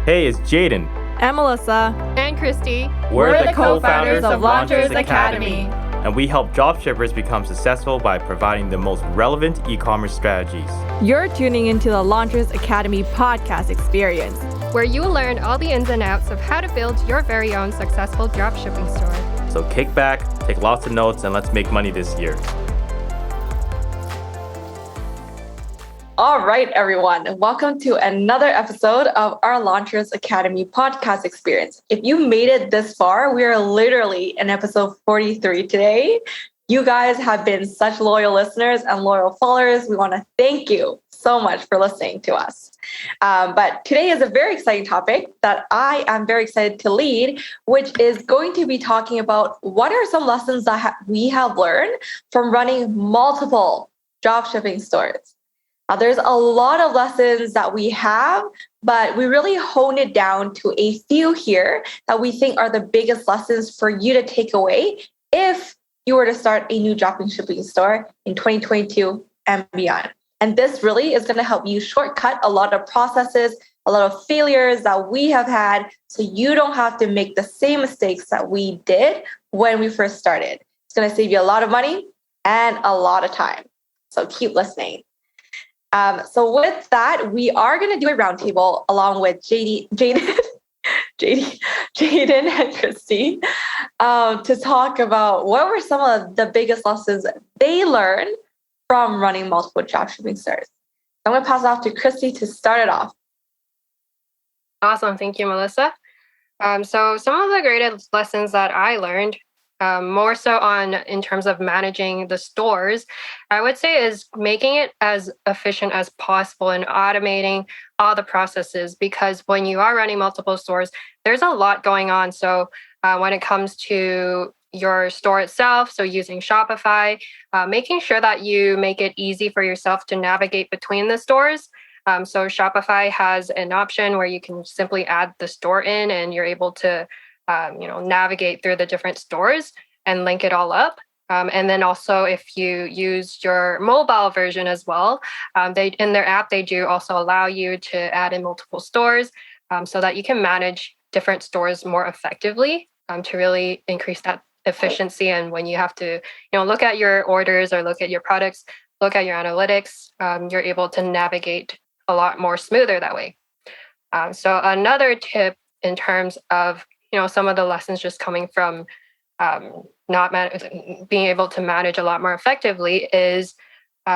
Hey, it's Jaden. And Melissa. And Christy. We're the co-founders of Launchers Academy. And we help dropshippers become successful by providing the most relevant e-commerce strategies. You're tuning into the Launchers Academy podcast experience, where you will learn all the ins and outs of how to build your very own successful dropshipping store. So kick back, take lots of notes, and let's make money this year. All right, everyone, and welcome to another episode of our Launchers Academy podcast experience. If you made it this far, we are literally in episode 43 today. You guys have been such loyal listeners and loyal followers. We want to thank you so much for listening to us. But today is a very exciting topic that I am very excited to lead, which is going to be talking about what are some lessons that we have learned from running multiple dropshipping stores. Now, there's a lot of lessons that we have, but we really honed it down to a few here that we think are the biggest lessons for you to take away if you were to start a new dropshipping store in 2022 and beyond. And this really is going to help you shortcut a lot of processes, a lot of failures that we have had, so you don't have to make the same mistakes that we did when we first started. It's going to save you a lot of money and a lot of time. So keep listening. So with that, we are going to do a roundtable along with Jaden and Christy to talk about what were some of the biggest lessons they learned from running multiple dropshipping stores. I'm going to pass it off to Christy to start it off. Awesome. Thank you, Melissa. So some of the greatest lessons that I learned, more so in terms of managing the stores, I would say is making it as efficient as possible and automating all the processes, because when you are running multiple stores, there's a lot going on. So when it comes to your store itself, so using Shopify, making sure that you make it easy for yourself to navigate between the stores. So Shopify has an option where you can simply add the store in and you're able to navigate through the different stores and link it all up. And then also if you use your mobile version as well, in their app, they do also allow you to add in multiple stores so that you can manage different stores more effectively to really increase that efficiency. And when you have to, look at your orders or look at your products, look at your analytics, you're able to navigate a lot more smoother that way. So another tip in terms of some of the lessons just coming from being able to manage a lot more effectively is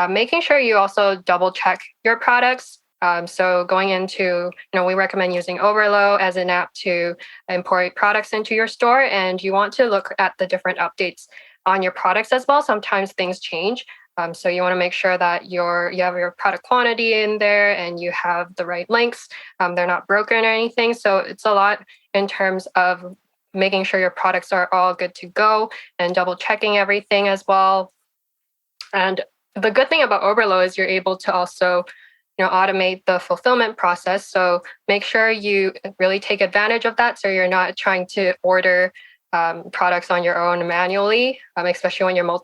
making sure you also double check your products. So going into, we recommend using Overlow as an app to import products into your store, and you want to look at the different updates on your products as well. Sometimes things change. So you want to make sure that you have your product quantity in there and you have the right links. They're not broken or anything. So it's a lot in terms of making sure your products are all good to go and double checking everything as well. And the good thing about Overlow is you're able to also automate the fulfillment process. So make sure you really take advantage of that, so you're not trying to order products on your own manually, especially when you're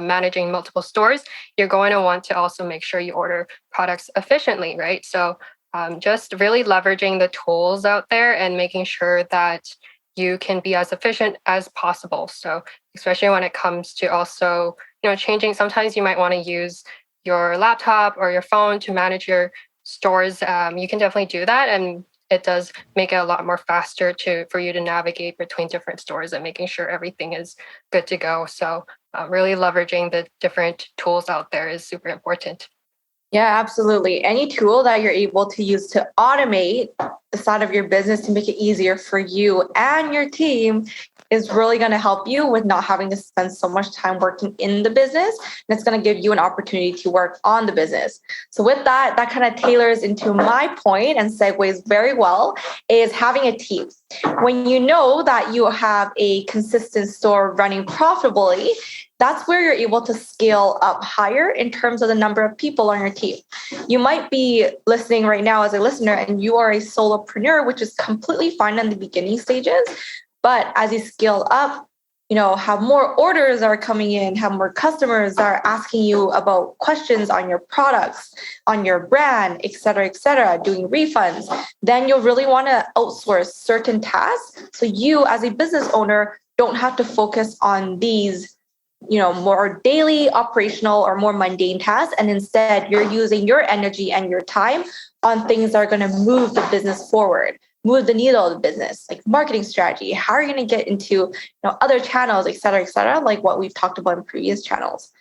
managing multiple stores. You're going to want to also make sure you order products efficiently, right? So just really leveraging the tools out there and making sure that you can be as efficient as possible. So especially when it comes to also, changing, sometimes you might want to use your laptop or your phone to manage your stores. You can definitely do that. And it does make it a lot more faster for you to navigate between different stores and making sure everything is good to go. So really leveraging the different tools out there is super important. Yeah, absolutely. Any tool that you're able to use to automate the side of your business to make it easier for you and your team is really going to help you with not having to spend so much time working in the business. And it's going to give you an opportunity to work on the business. So with that kind of tailors into my point and segues very well, is having a team. When you know that you have a consistent store running profitably, that's where you're able to scale up higher in terms of the number of people on your team. You might be listening right now as a listener and you are a solopreneur, which is completely fine in the beginning stages. But as you scale up, have more orders are coming in, have more customers are asking you about questions on your products, on your brand, et cetera, doing refunds, then you'll really want to outsource certain tasks. So you as a business owner don't have to focus on these, more daily operational or more mundane tasks. And instead you're using your energy and your time on things that are going to move the business forward, move the needle of the business, like marketing strategy. How are you going to get into other channels, et cetera, like what we've talked about in previous channels.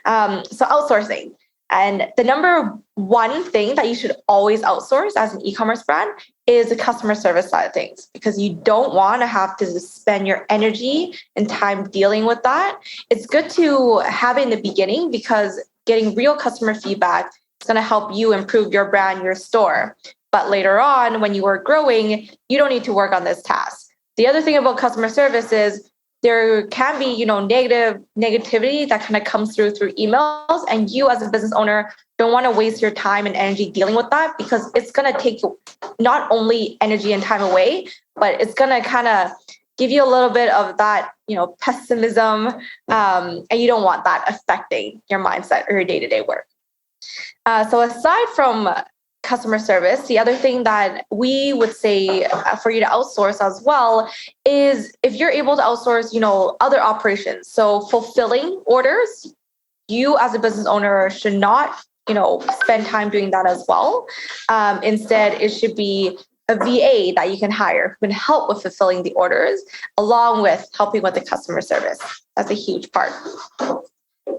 So outsourcing. And the number one thing that you should always outsource as an e-commerce brand is the customer service side of things, because you don't want to have to spend your energy and time dealing with that. It's good to have it in the beginning because getting real customer feedback is going to help you improve your brand, your store. But later on, when you are growing, you don't need to work on this task. The other thing about customer service is there can be, negativity that kind of comes through emails, and you as a business owner don't want to waste your time and energy dealing with that, because it's going to take you not only energy and time away, but it's going to kind of give you a little bit of that, pessimism, and you don't want that affecting your mindset or your day-to-day work. So aside from customer service, the other thing that we would say for you to outsource as well is if you're able to outsource, other operations. So fulfilling orders, you as a business owner should not, spend time doing that as well. Instead, it should be a VA that you can hire who can help with fulfilling the orders, along with helping with the customer service. That's a huge part.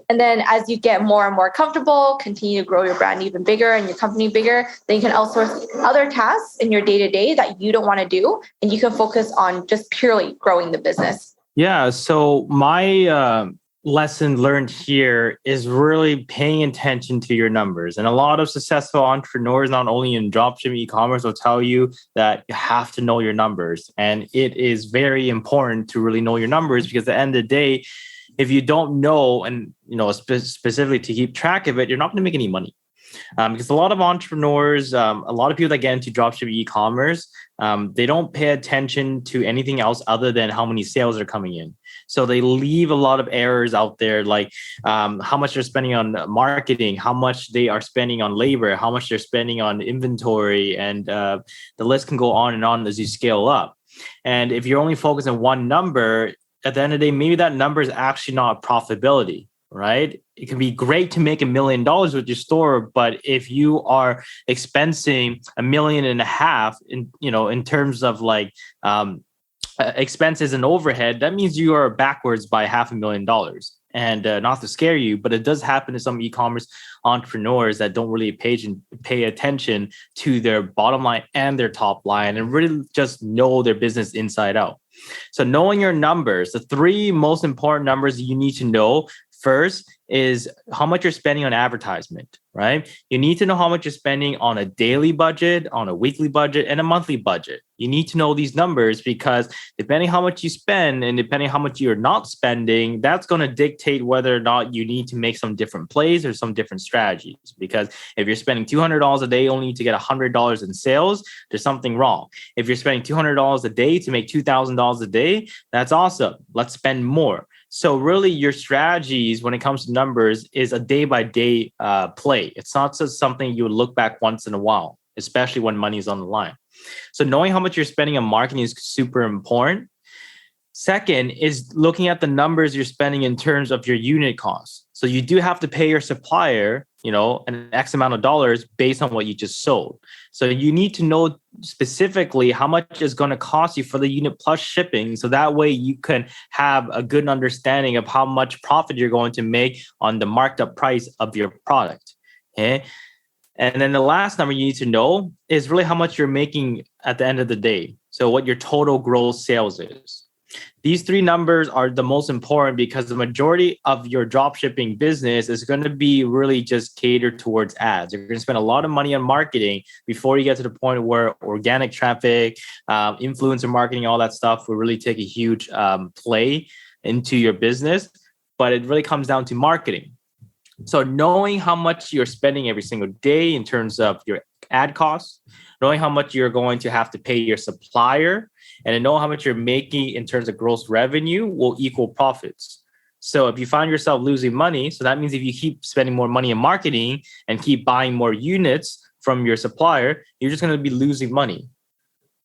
And then as you get more and more comfortable, continue to grow your brand even bigger and your company bigger, then you can outsource other tasks in your day-to-day that you don't want to do. And you can focus on just purely growing the business. Yeah. So my lesson learned here is really paying attention to your numbers. And a lot of successful entrepreneurs, not only in dropshipping e-commerce, will tell you that you have to know your numbers. And it is very important to really know your numbers, because at the end of the day, if you don't know and specifically to keep track of it, you're not going to make any money. Because a lot of entrepreneurs, a lot of people that get into dropshipping e-commerce, they don't pay attention to anything else other than how many sales are coming in. So they leave a lot of errors out there, like how much they're spending on marketing, how much they are spending on labor, how much they're spending on inventory, and the list can go on and on as you scale up. And if you're only focused on one number, at the end of the day, maybe that number is actually not profitability, right? It can be great to make $1 million with your store, but if you are expensing $1.5 million in terms of like expenses and overhead, that means you are backwards by $500,000. And not to scare you, but it does happen to some e-commerce entrepreneurs that don't really pay attention to their bottom line and their top line and really just know their business inside out. So knowing your numbers, the three most important numbers you need to know first is how much you're spending on advertisement, right? You need to know how much you're spending on a daily budget, on a weekly budget, and a monthly budget. You need to know these numbers because depending how much you spend and depending how much you're not spending, that's going to dictate whether or not you need to make some different plays or some different strategies. Because if you're spending $200 a day only to get $100 in sales, there's something wrong. If you're spending $200 a day to make $2,000 a day, that's awesome. Let's spend more. So really your strategies when it comes to numbers is a day-by-day play. It's not just something you would look back once in a while, especially when money is on the line. So knowing how much you're spending on marketing is super important. Second is looking at the numbers you're spending in terms of your unit costs. So you do have to pay your supplier, an X amount of dollars based on what you just sold. So you need to know specifically how much is going to cost you for the unit plus shipping. So that way you can have a good understanding of how much profit you're going to make on the marked up price of your product. Okay. And then the last number you need to know is really how much you're making at the end of the day. So what your total gross sales is. These three numbers are the most important because the majority of your dropshipping business is going to be really just catered towards ads. You're going to spend a lot of money on marketing before you get to the point where organic traffic, influencer marketing, all that stuff will really take a huge play into your business. But it really comes down to marketing. So knowing how much you're spending every single day in terms of your ad costs, knowing how much you're going to have to pay your supplier, and then know how much you're making in terms of gross revenue will equal profits. So if you find yourself losing money, so that means if you keep spending more money in marketing and keep buying more units from your supplier, you're just going to be losing money.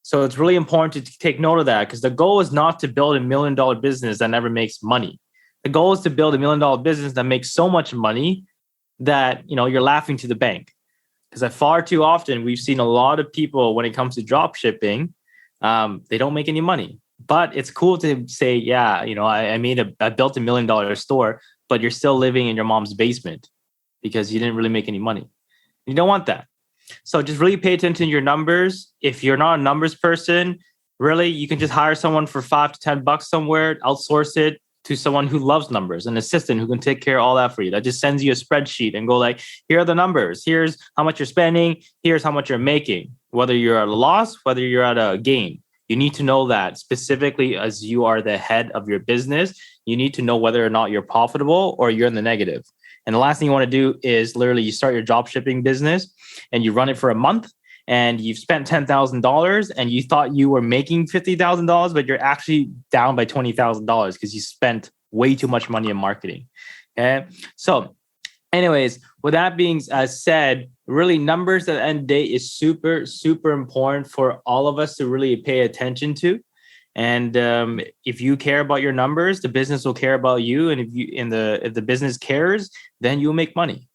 So it's really important to take note of that, because the goal is not to build $1 million business that never makes money. The goal is to build $1 million business that makes so much money that you're laughing to the bank. Because far too often we've seen a lot of people, when it comes to drop shipping, they don't make any money. But it's cool to say, yeah, I built $1 million store, but you're still living in your mom's basement because you didn't really make any money. You don't want that. So just really pay attention to your numbers. If you're not a numbers person, really, you can just hire someone for $5 to $10 somewhere, outsource it to someone who loves numbers, an assistant who can take care of all that for you. That just sends you a spreadsheet and go like, here are the numbers. Here's how much you're spending. Here's how much you're making. Whether you're at a loss, whether you're at a gain. You need to know that specifically as you are the head of your business. You need to know whether or not you're profitable or you're in the negative. And the last thing you want to do is literally you start your drop shipping business and you run it for a month and you've spent $10,000 and you thought you were making $50,000, but you're actually down by $20,000 because you spent way too much money in marketing. Okay. So anyways, with that being said, really numbers at the end of the day is super, super important for all of us to really pay attention to. And if you care about your numbers, the business will care about you. And if the business cares, then you'll make money.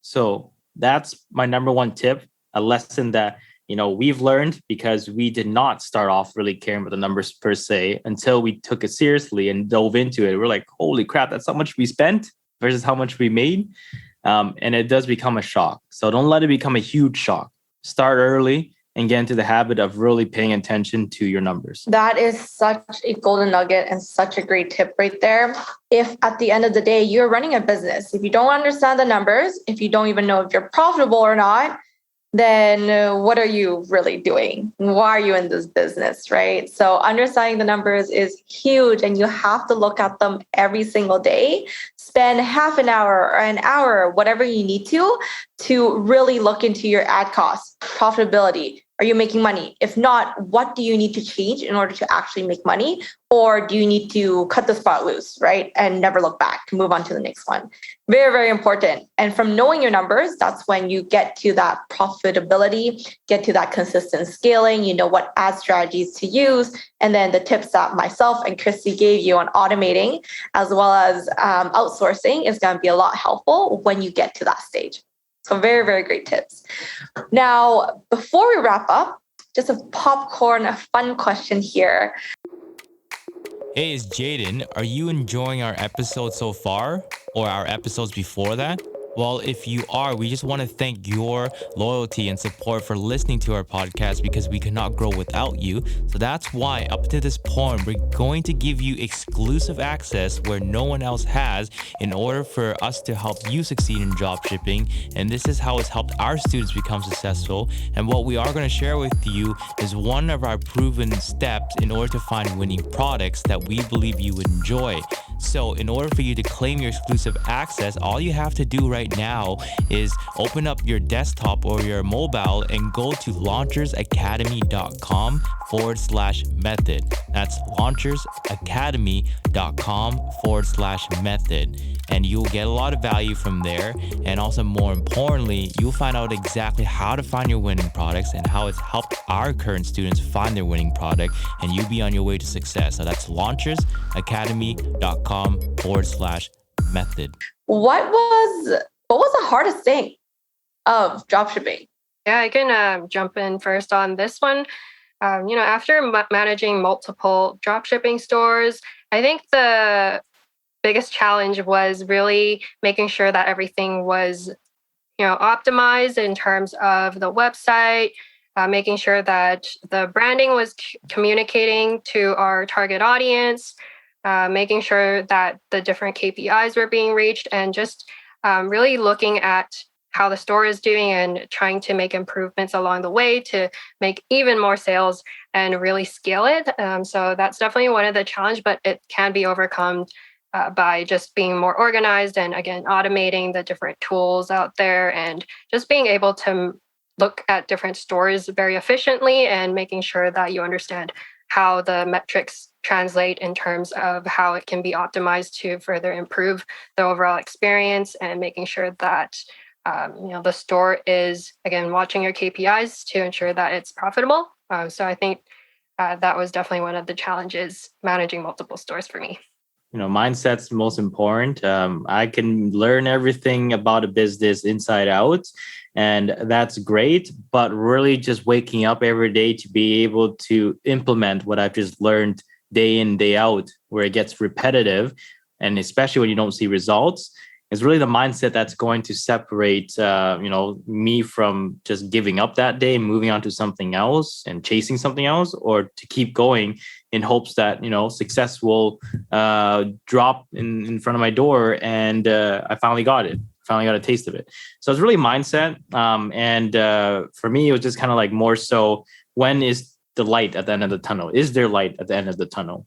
So that's my number one tip, a lesson that we've learned because we did not start off really caring about the numbers per se until we took it seriously and dove into it. We're like, holy crap, that's how much we spent versus how much we made. And it does become a shock. So don't let it become a huge shock. Start early and get into the habit of really paying attention to your numbers. That is such a golden nugget and such a great tip right there. If at the end of the day, you're running a business, if you don't understand the numbers, if you don't even know if you're profitable or not, then what are you really doing? Why are you in this business, right? So understanding the numbers is huge and you have to look at them every single day. Spend half an hour or an hour, whatever you need to really look into your ad costs, profitability. Are you making money? If not, what do you need to change in order to actually make money? Or do you need to cut the spot loose, right? And never look back, move on to the next one. Very, very important. And from knowing your numbers, that's when you get to that profitability, get to that consistent scaling, you know what ad strategies to use. And then the tips that myself and Christy gave you on automating, as well as outsourcing is going to be a lot helpful when you get to that stage. So very, very great tips. Now, before we wrap up, just a popcorn, a fun question here. Hey, it's Jaden. Are you enjoying our episode so far or our episodes before that? Well, if you are, we just want to thank your loyalty and support for listening to our podcast because we cannot grow without you. So that's why up to this point, we're going to give you exclusive access where no one else has in order for us to help you succeed in dropshipping. And this is how it's helped our students become successful. And what we are going to share with you is one of our proven steps in order to find winning products that we believe you would enjoy. So in order for you to claim your exclusive access, all you have to do right now is open up your desktop or your mobile and go to launchersacademy.com/method. That's launchersacademy.com/method. And you'll get a lot of value from there. And also more importantly, you'll find out exactly how to find your winning products and how it's helped our current students find their winning product, and you'll be on your way to success. So that's launchersacademy.com/method. What was the hardest thing of dropshipping? Yeah, I can jump in first on this one. After managing multiple dropshipping stores, I think the biggest challenge was really making sure that everything was, optimized in terms of the website, making sure that the branding was communicating to our target audience, making sure that the different KPIs were being reached, and just really looking at how the store is doing and trying to make improvements along the way to make even more sales and really scale it. So that's definitely one of the challenges, but it can be overcome by just being more organized and, again, automating the different tools out there and just being able to look at different stores very efficiently and making sure that you understand how the metrics translate in terms of how it can be optimized to further improve the overall experience, and making sure that the store is, again, watching your KPIs to ensure that it's profitable. So I think that was definitely one of the challenges managing multiple stores for me. Mindset's most important. I can learn everything about a business inside out, and that's great. But really just waking up every day to be able to implement what I've just learned day in, day out, where it gets repetitive, and especially when you don't see results, is really the mindset that's going to separate, me from just giving up that day and moving on to something else and chasing something else, or to keep going in hopes that, success will drop in front of my door. And I finally got it. Finally got a taste of it. So it's really mindset. And for me, it was just kind of like more so, when is the light at the end of the tunnel? Is there light at the end of the tunnel?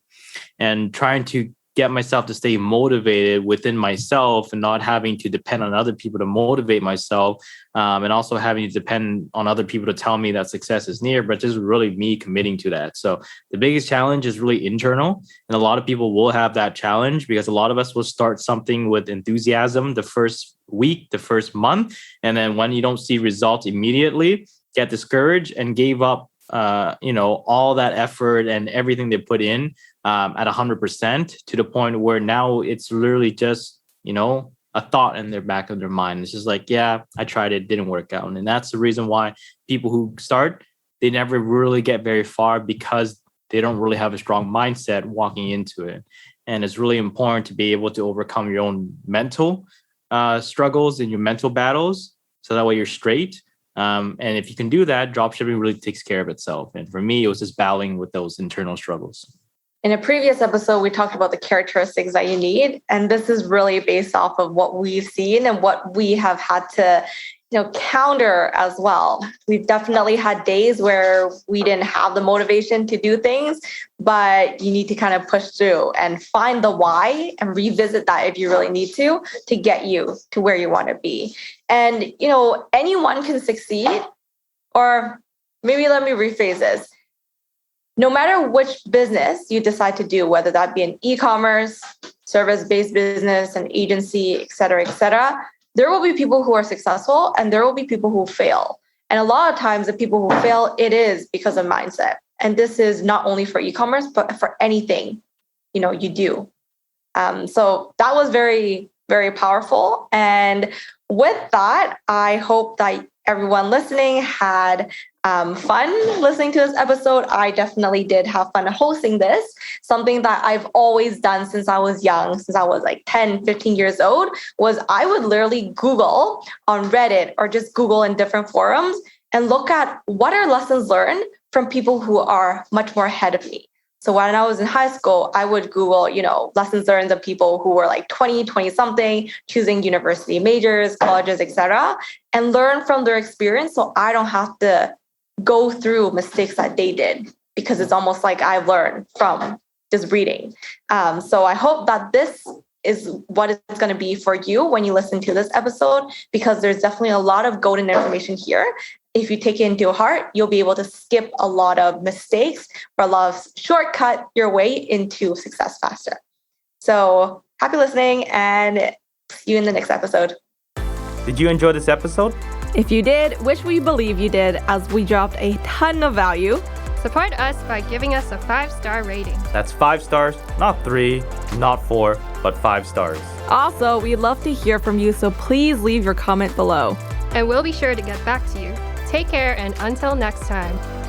And trying to get myself to stay motivated within myself and not having to depend on other people to motivate myself, and also having to depend on other people to tell me that success is near, but just really me committing to that. So the biggest challenge is really internal. And a lot of people will have that challenge because a lot of us will start something with enthusiasm the first week, the first month. And then when you don't see results immediately, get discouraged and gave up all that effort and everything they put in at 100%, to the point where now it's literally just, a thought in their back of their mind. It's just like, yeah, I tried it, didn't work out. And that's the reason why people who start, they never really get very far, because they don't really have a strong mindset walking into it. And it's really important to be able to overcome your own mental struggles and your mental battles, so that way you're straight. And if you can do that, dropshipping really takes care of itself. And for me, it was just battling with those internal struggles. In a previous episode, we talked about the characteristics that you need. And this is really based off of what we've seen and what we have had to, counter as well. We've definitely had days where we didn't have the motivation to do things, but you need to kind of push through and find the why and revisit that if you really need to get you to where you want to be. And, anyone can succeed, or maybe let me rephrase this. No matter which business you decide to do, whether that be an e-commerce, service-based business, an agency, et cetera, there will be people who are successful and there will be people who fail. And a lot of times the people who fail, it is because of mindset. And this is not only for e-commerce, but for anything, you do. So that was very, very powerful. And with that, I hope that everyone listening had fun listening to this episode. I definitely did have fun hosting this. Something that I've always done since I was young, since I was like 10, 15 years old, was I would literally Google on Reddit or just Google in different forums and look at what are lessons learned from people who are much more ahead of me. So when I was in high school, I would Google, lessons learned of people who were like 20 something, choosing university majors, colleges, etc., and learn from their experience, so I don't have to go through mistakes that they did, because it's almost like I've learned from just reading. So I hope that this is what it's going to be for you when you listen to this episode, because there's definitely a lot of golden information here. If you take it into heart, you'll be able to skip a lot of mistakes, or a lot of shortcut your way into success faster. So happy listening, and see you in the next episode. Did you enjoy this episode? If you did, which we believe you did, as we dropped a ton of value, Support us by giving us a 5-star rating. That's 5 stars, not 3, not 4, but 5 stars. Also, we'd love to hear from you, so please leave your comment below. And we'll be sure to get back to you. Take care, and until next time.